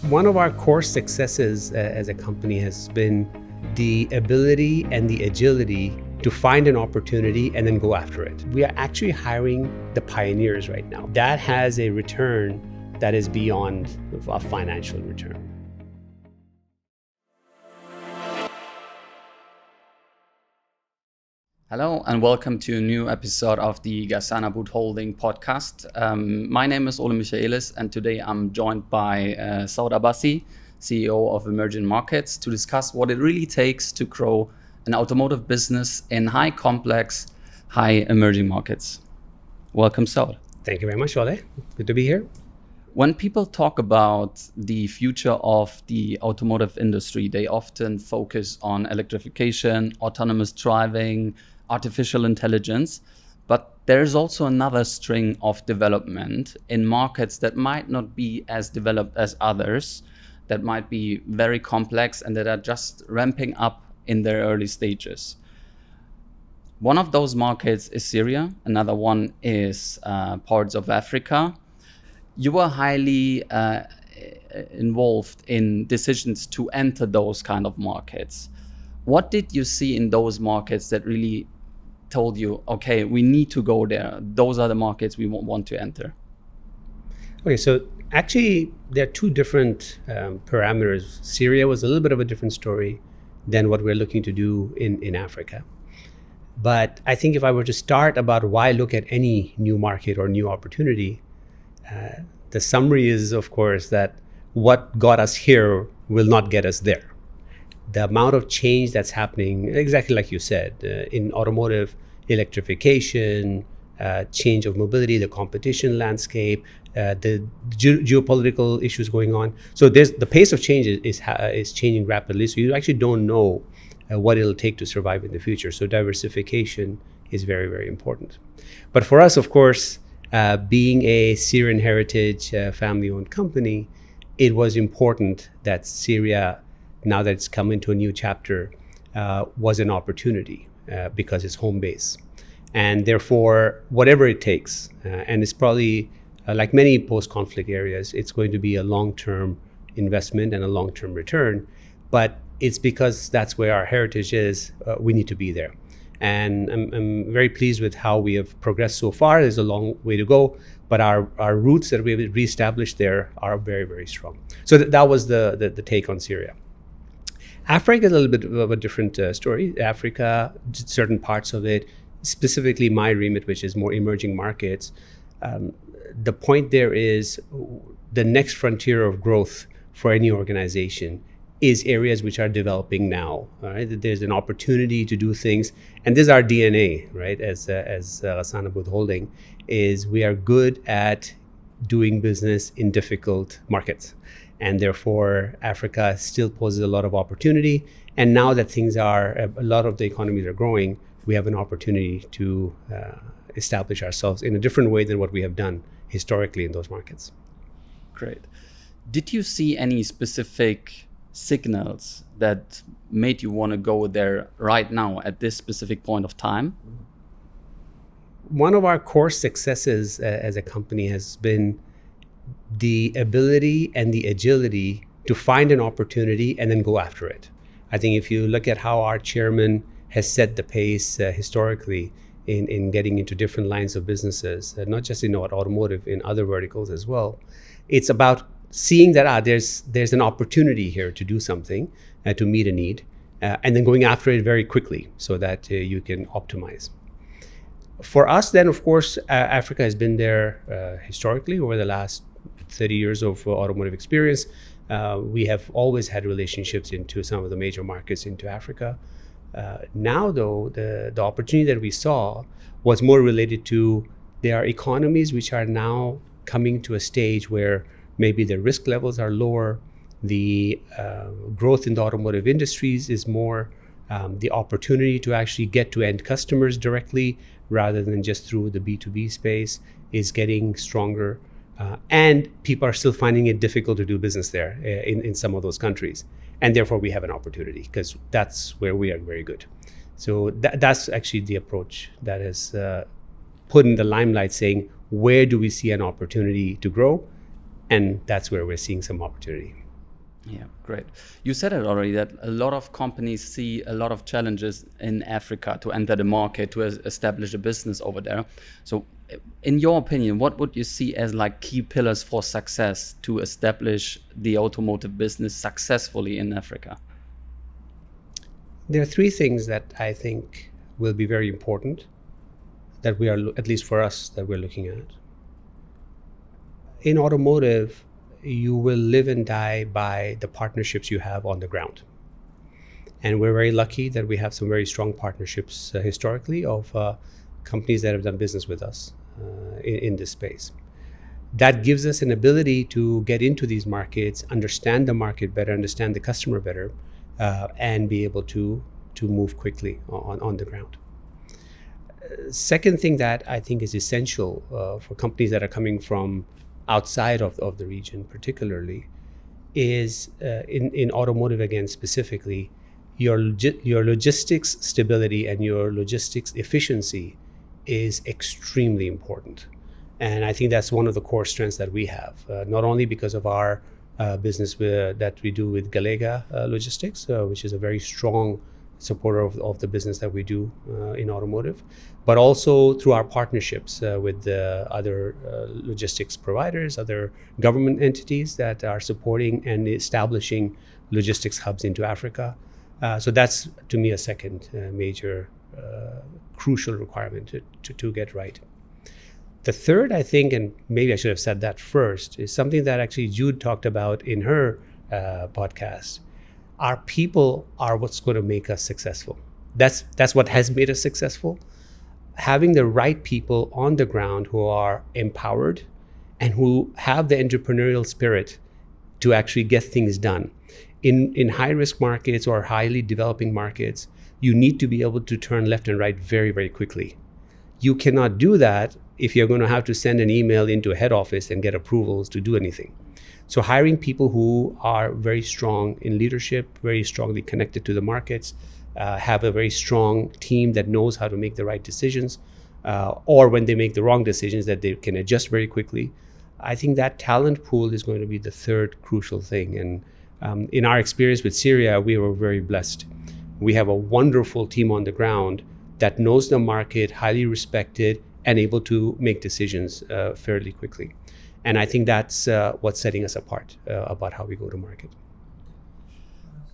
One of our core successes as a company has been the ability and the agility to find an opportunity and then go after it. We are actually hiring the pioneers right now. That has a return that is beyond a financial return. Hello and welcome to a new episode of the Saud Holding podcast. My name is Ole Michaelis and today I'm joined by Saud Abbasi, CEO of Emerging Markets, to discuss what it really takes to grow an automotive business in high complex, high emerging markets. Welcome, Saud. Thank you very much, Ole. Good to be here. When people talk about the future of the automotive industry, they often focus on electrification, autonomous driving, artificial intelligence, but there's also another string of development in markets that might not be as developed as others, that might be very complex and that are just ramping up in their early stages. One of those markets is Syria, another one is parts of Africa. You were highly involved in decisions to enter those kind of markets. What did you see in those markets that really told you, okay, we need to go there? Those are the markets we want to enter. Okay, so actually there are two different parameters. Syria was a little bit of a different story than what we're looking to do in Africa. But I think if I were to start about why look at any new market or new opportunity, the summary is, of course, that what got us here will not get us there. The amount of change that's happening, exactly like you said, in automotive, electrification, change of mobility, the competition landscape, the geopolitical issues going on. So the pace of change is changing rapidly. So you actually don't know what it'll take to survive in the future. So diversification is very, very important. But for us, of course, being a Syrian heritage family-owned company, it was important that Syria, now that it's come into a new chapter, was an opportunity because it's home base. And therefore, whatever it takes, and it's probably, like many post-conflict areas, it's going to be a long-term investment and a long-term return. But it's because that's where our heritage is, we need to be there. And I'm very pleased with how we have progressed so far. There's a long way to go, but our roots that we've reestablished there are very, very strong. So that was the take on Syria. Africa is a little bit of a different story. Africa, certain parts of it, specifically my remit, which is more emerging markets. The point there is the next frontier of growth for any organization is areas which are developing now. Right? There's an opportunity to do things, and this is our DNA, right? As Saud Abbasi Holding, is we are good at doing business in difficult markets, and therefore Africa still poses a lot of opportunity. And now that things are, a lot of the economies are growing, we have an opportunity to establish ourselves in a different way than what we have done historically in those markets. Great. Did you see any specific signals that made you want to go there right now at this specific point of time? One of our core successes as a company has been the ability and the agility to find an opportunity and then go after it. I think if you look at how our chairman has set the pace historically in getting into different lines of businesses, not just in automotive, in other verticals as well, it's about seeing that there's an opportunity here to do something, to meet a need, and then going after it very quickly so that you can optimize. For us then, of course, Africa has been there historically over the last 30 years of automotive experience. We have always had relationships into some of the major markets into Africa. Now, though, the opportunity that we saw was more related to there are economies which are now coming to a stage where maybe the risk levels are lower, the growth in the automotive industries is more, the opportunity to actually get to end customers directly rather than just through the B2B space is getting stronger. And people are still finding it difficult to do business there in some of those countries. And therefore we have an opportunity because that's where we are very good. So that's actually the approach that has put in the limelight, saying, where do we see an opportunity to grow? And that's where we're seeing some opportunity. Yeah, great. You said it already that a lot of companies see a lot of challenges in Africa to enter the market, to establish a business over there. So, in your opinion, what would you see as like key pillars for success to establish the automotive business successfully in Africa? There are three things that I think will be very important that we are, at least for us, that we're looking at. In automotive, you will live and die by the partnerships you have on the ground. And we're very lucky that we have some very strong partnerships historically of companies that have done business with us in this space. That gives us an ability to get into these markets, understand the market better, understand the customer better, and be able to move quickly on the ground. Second thing that I think is essential for companies that are coming from outside of the region particularly is in automotive again specifically, your logistics stability and your logistics efficiency is extremely important. And I think that's one of the core strengths that we have, not only because of our business that we do with Galega Logistics, which is a very strong supporter of the business that we do in automotive, but also through our partnerships with other logistics providers, other government entities that are supporting and establishing logistics hubs into Africa. So that's, to me, a second major crucial requirement to get right. The third, I think, and maybe I should have said that first, is something that actually Jude talked about in her podcast. Our people are what's going to make us successful. That's what has made us successful. Having the right people on the ground who are empowered and who have the entrepreneurial spirit to actually get things done. In high-risk markets or highly developing markets, you need to be able to turn left and right very, very quickly. You cannot do that if you're going to have to send an email into a head office and get approvals to do anything. So hiring people who are very strong in leadership, very strongly connected to the markets, have a very strong team that knows how to make the right decisions, or when they make the wrong decisions that they can adjust very quickly. I think that talent pool is going to be the third crucial thing. And in our experience with Syria, we were very blessed. We have a wonderful team on the ground that knows the market, highly respected, and able to make decisions fairly quickly. And I think that's what's setting us apart about how we go to market.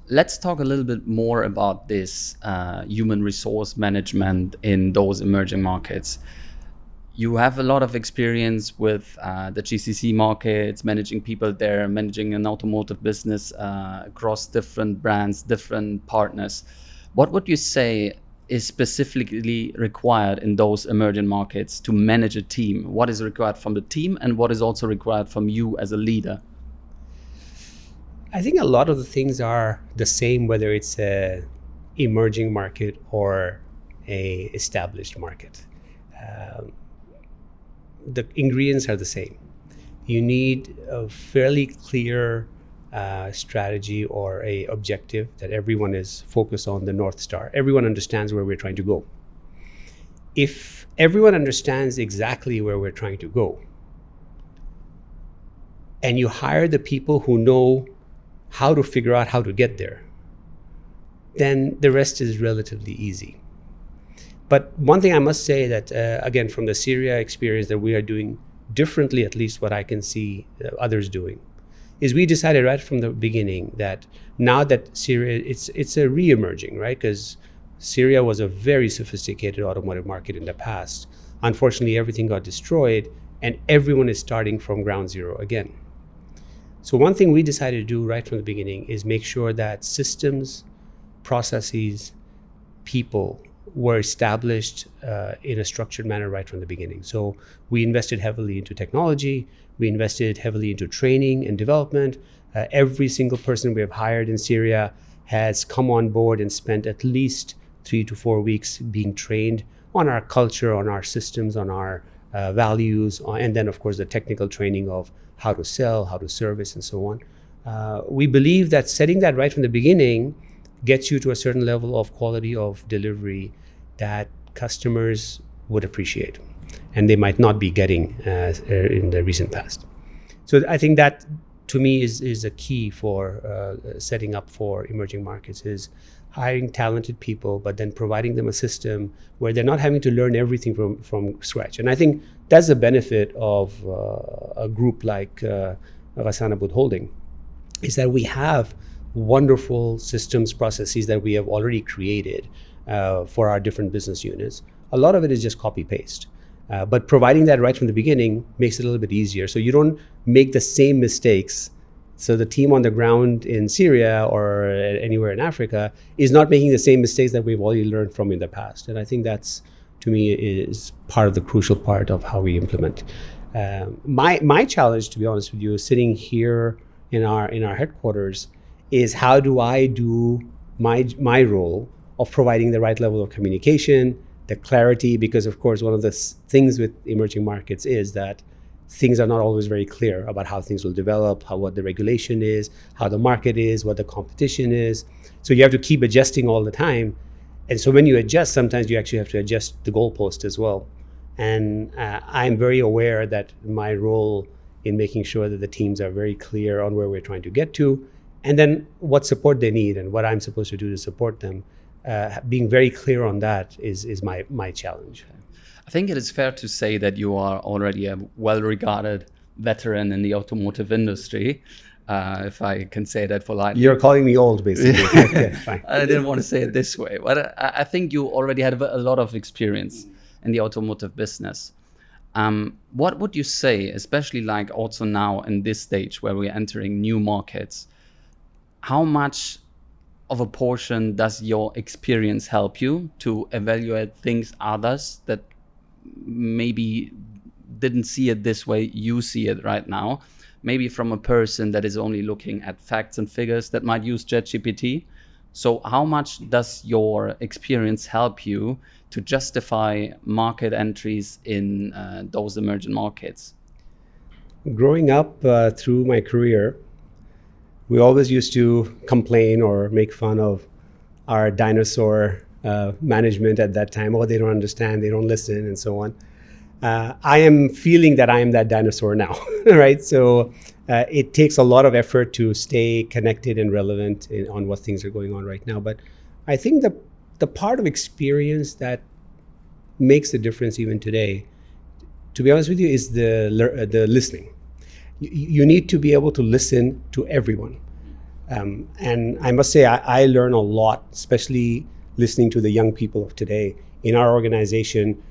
Let's talk a little bit more about this human resource management in those emerging markets. You have a lot of experience with the GCC markets, managing people there, managing an automotive business across different brands, different partners. What would you say is specifically required in those emerging markets to manage a team? What is required from the team and what is also required from you as a leader? I think a lot of the things are the same, whether it's a emerging market or a established market. The ingredients are the same. You need a fairly clear strategy or a objective that everyone is focused on, the North Star. Everyone understands where we're trying to go. If everyone understands exactly where we're trying to go, and you hire the people who know how to figure out how to get there, then the rest is relatively easy. But one thing I must say that, again, from the Syria experience that we are doing differently, at least what I can see others doing, is we decided right from the beginning that now that Syria, it's a re-emerging, right? Because Syria was a very sophisticated automotive market in the past. Unfortunately, everything got destroyed and everyone is starting from ground zero again. So one thing we decided to do right from the beginning is make sure that systems, processes, people were established in a structured manner right from the beginning. So we invested heavily into technology. We invested heavily into training and development. Every single person we have hired in Syria has come on board and spent at least 3 to 4 weeks being trained on our culture, on our systems, on our values, and then, of course, the technical training of how to sell, how to service, and so on. We believe that setting that right from the beginning gets you to a certain level of quality of delivery that customers would appreciate and they might not be getting in the recent past. So I think that to me is a key for setting up for emerging markets is hiring talented people, but then providing them a system where they're not having to learn everything from scratch. And I think that's the benefit of a group like Ghassan Aboud Holding, is that we have wonderful systems, processes that we have already created for our different business units. A lot of it is just copy paste. But providing that right from the beginning makes it a little bit easier. So you don't make the same mistakes. So the team on the ground in Syria or anywhere in Africa is not making the same mistakes that we've already learned from in the past. And I think that's, to me, is part of the crucial part of how we implement. My challenge, to be honest with you, sitting here in our headquarters, is how do I do my role of providing the right level of communication, the clarity, because of course one of the things with emerging markets is that things are not always very clear about how things will develop, what the regulation is, how the market is, what the competition is. So you have to keep adjusting all the time. And so when you adjust, sometimes you actually have to adjust the goalpost as well. And I'm very aware that my role in making sure that the teams are very clear on where we're trying to get to, and then what support they need and what I'm supposed to do to support them. Being very clear on that is my challenge. I think it is fair to say that you are already a well-regarded veteran in the automotive industry, if I can say that politely. You're calling me old, basically. Okay, fine. I didn't want to say it this way, but I think you already had a lot of experience in the automotive business. What would you say, especially like also now in this stage where we're entering new markets, how much of a portion does your experience help you to evaluate things others that maybe didn't see it this way you see it right now, maybe from a person that is only looking at facts and figures that might use ChatGPT? So how much does your experience help you to justify market entries in those emerging markets? Growing up through my career, we always used to complain or make fun of our dinosaur management at that time. Oh, they don't understand, they don't listen, and so on. I am feeling that I am that dinosaur now, right? So it takes a lot of effort to stay connected and relevant on what things are going on right now. But I think the part of experience that makes the difference even today, to be honest with you, is the listening. You need to be able to listen to everyone. And I must say, I learn a lot, especially listening to the young people of today in our organization,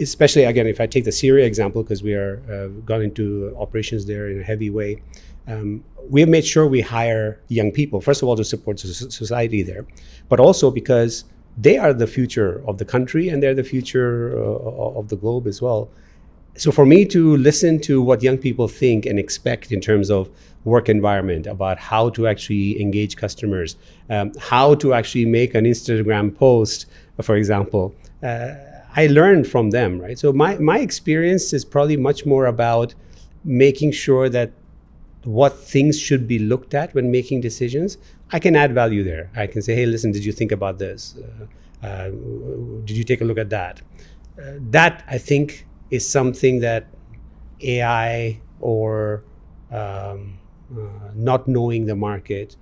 especially, again, if I take the Syria example, because we are gone into operations there in a heavy way. We have made sure we hire young people, first of all, to support society there, but also because they are the future of the country and they're the future of the globe as well. So for me to listen to what young people think and expect in terms of work environment, about how to actually engage customers, how to actually make an Instagram post, for example, I learned from them, right? So my experience is probably much more about making sure that what things should be looked at when making decisions. I can add value there. I can say, hey, listen, did you think about this? Did you take a look at that? That, I think, is something that AI or not knowing the market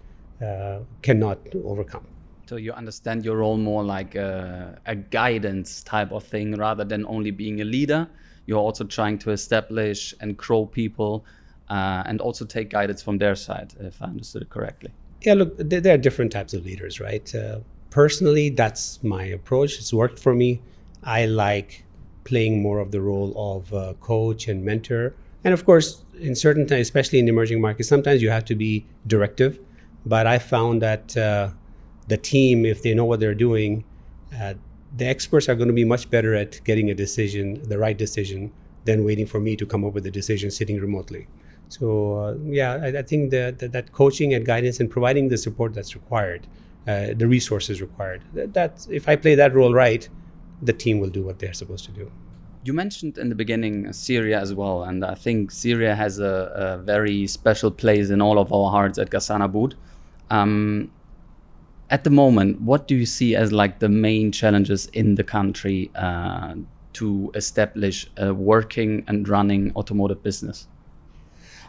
cannot overcome. So you understand your role more like a guidance type of thing rather than only being a leader. You're also trying to establish and grow people and also take guidance from their side, if I understood it correctly. Yeah, look, there are different types of leaders, right? Personally, that's my approach. It's worked for me. I like playing more of the role of coach and mentor. And of course, in certain times, especially in emerging markets, sometimes you have to be directive. But I found that the team, if they know what they're doing, the experts are going to be much better at getting a decision, the right decision, than waiting for me to come up with a decision sitting remotely. So I think that coaching and guidance and providing the support that's required, the resources required, that if I play that role right, the team will do what they're supposed to do. You mentioned in the beginning Syria as well, and I think Syria has a very special place in all of our hearts at Ghassan Aboud. At the moment, what do you see as like the main challenges in the country to establish a working and running automotive business?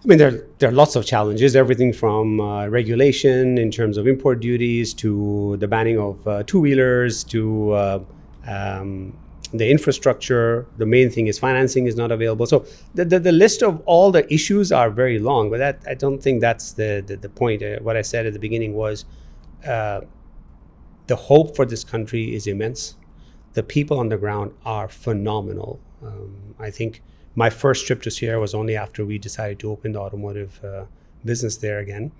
I mean, there are lots of challenges, everything from regulation in terms of import duties to the banning of two-wheelers to the infrastructure. The main thing is financing is not available. So the list of all the issues are very long, but that, I don't think that's the point. What I said at the beginning was the hope for this country is immense. The people on the ground are phenomenal. I think my first trip to Syria was only after we decided to open the automotive business there again.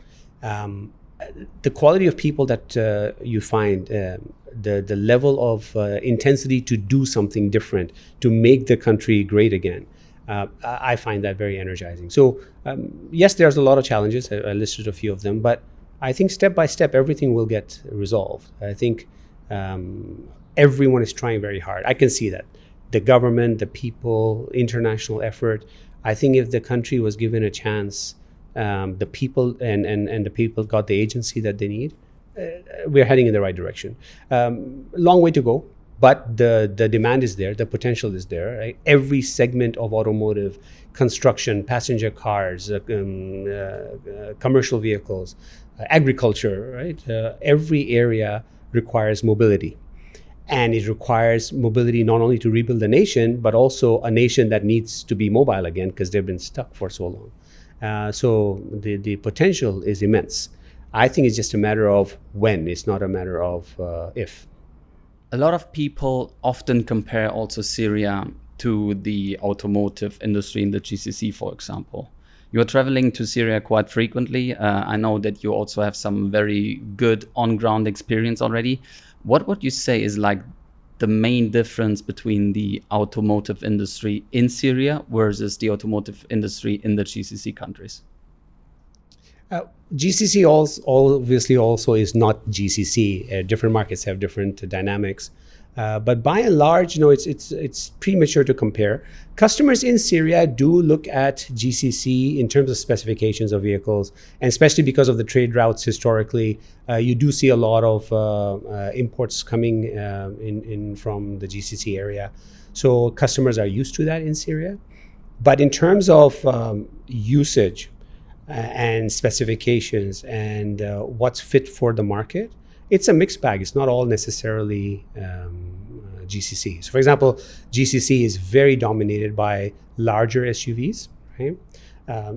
The quality of people that you find, the level of intensity to do something different, to make the country great again, I find that very energizing. So yes, there's a lot of challenges. I listed a few of them, but I think step by step, everything will get resolved. I think everyone is trying very hard. I can see that. The government, the people, international effort. I think if the country was given a chance, the people and the people got the agency that they need, we're heading in the right direction. Long way to go, but the demand is there, the potential is there. Right? Every segment of automotive, construction, passenger cars, commercial vehicles, agriculture, right? Every area requires mobility. And it requires mobility not only to rebuild a nation, but also a nation that needs to be mobile again because they've been stuck for so long. So the potential is immense. I think it's just a matter of when. It's not a matter of if. A lot of people often compare also Syria to the automotive industry in the GCC, for example. You're traveling to Syria quite frequently. I know that you also have some very good on-ground experience already. What would you say is like the main difference between the automotive industry in Syria versus the automotive industry in the GCC countries? GCC obviously also is not GCC. Different markets have different dynamics. But by and large, it's premature to compare. Customers in Syria do look at GCC in terms of specifications of vehicles, and especially because of the trade routes historically, you do see a lot of imports coming in from the GCC area. So customers are used to that in Syria. But in terms of usage and specifications and what's fit for the market, it's a mixed bag. It's not all necessarily GCC. So for example, GCC is very dominated by larger SUVs. Right?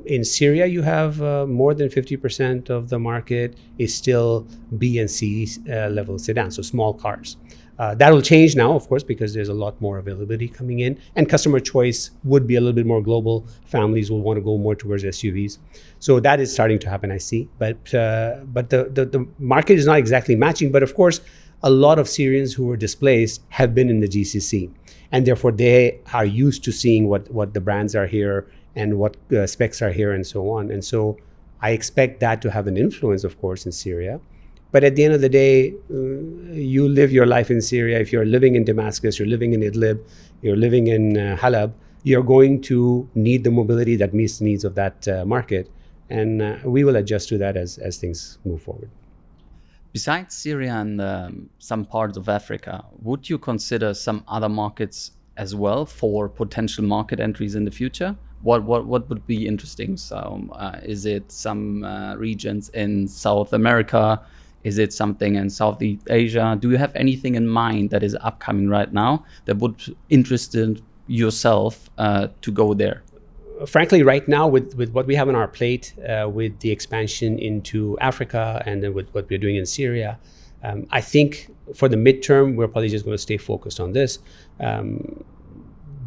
In Syria, you have more than 50% of the market is still B and C level sedans, so small cars. That will change now, of course, because there's a lot more availability coming in, and customer choice would be a little bit more global. Families will want to go more towards SUVs. So that is starting to happen, I see. But the market is not exactly matching. But of course, a lot of Syrians who were displaced have been in the GCC, and therefore they are used to seeing what the brands are here and what specs are here and so on. And so I expect that to have an influence, of course, in Syria. But at the end of the day, you live your life in Syria. If you're living in Damascus, you're living in Idlib, you're living in Halab, you're going to need the mobility that meets the needs of that market. And we will adjust to that as things move forward. Besides Syria and some parts of Africa, would you consider some other markets as well for potential market entries in the future? What would be interesting? So is it some regions in South America? Is it something in Southeast Asia? Do you have anything in mind that is upcoming right now that would interest yourself to go there? Frankly, right now, with what we have on our plate, with the expansion into Africa and then with what we're doing in Syria, I think for the midterm, we're probably just going to stay focused on this.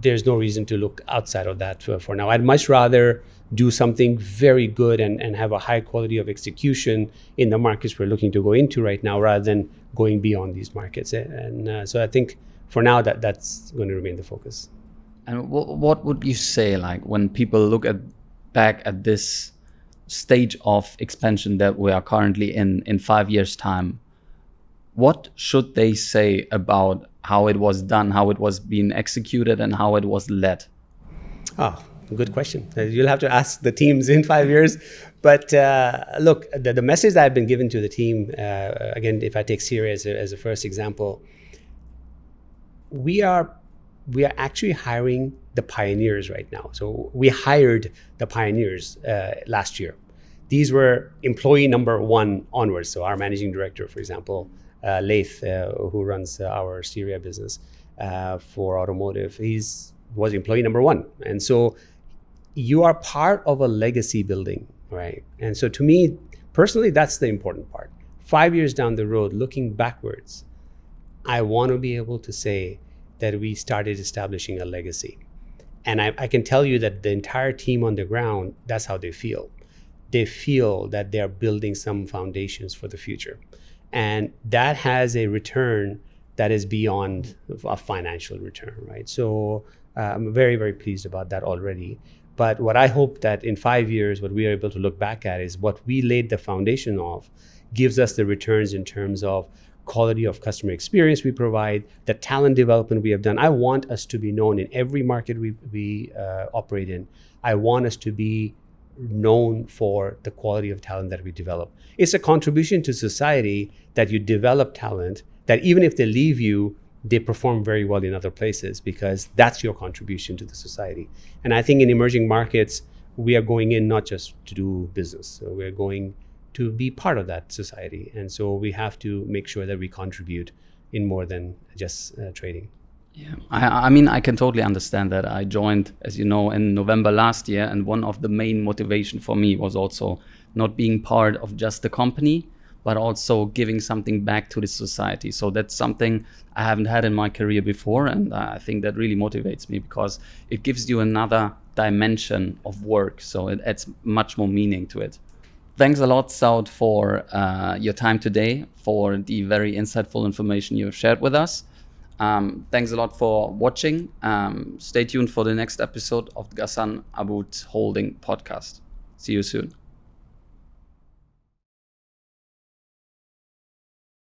There's no reason to look outside of that for now. I'd much rather do something very good and have a high quality of execution in the markets we're looking to go into right now, rather than going beyond these markets. And so I think for now that's going to remain the focus. And what would you say, like when people look back at this stage of expansion that we are currently in 5 years' time, what should they say about how it was done, how it was being executed, and how it was led? Good question. You'll have to ask the teams in 5 years. But look, the message that I've been given to the team, again, if I take Syria as a first example, we are we are actually hiring the pioneers right now. So we hired the pioneers last year. These were employee number one onwards. So our managing director, for example, Laith, who runs our Syria business for automotive, was employee number one. And so you are part of a legacy building, right? And so to me, personally, that's the important part. 5 years down the road, looking backwards, I want to be able to say that we started establishing a legacy. And I can tell you that the entire team on the ground, that's how they feel. They feel that they're building some foundations for the future. And that has a return that is beyond a financial return, right? So I'm very, very pleased about that already. But what I hope that in 5 years, what we are able to look back at is what we laid the foundation of gives us the returns in terms of quality of customer experience we provide, the talent development we have done. I want us to be known in every market we operate in. I want us to be known for the quality of talent that we develop. It's a contribution to society that you develop talent that even if they leave you, they perform very well in other places because that's your contribution to the society. And I think in emerging markets, we are going in not just to do business. So we're going to be part of that society. And so we have to make sure that we contribute in more than just trading. Yeah, I mean, I can totally understand that. I joined, as you know, in November last year, and one of the main motivation for me was also not being part of just the company, but also giving something back to the society. So that's something I haven't had in my career before, and I think that really motivates me because it gives you another dimension of work, so it adds much more meaning to it. Thanks a lot, Saud, for your time today, for the very insightful information you have shared with us. Thanks a lot for watching. Stay tuned for the next episode of the Ghassan Aboud Holding podcast. See you soon.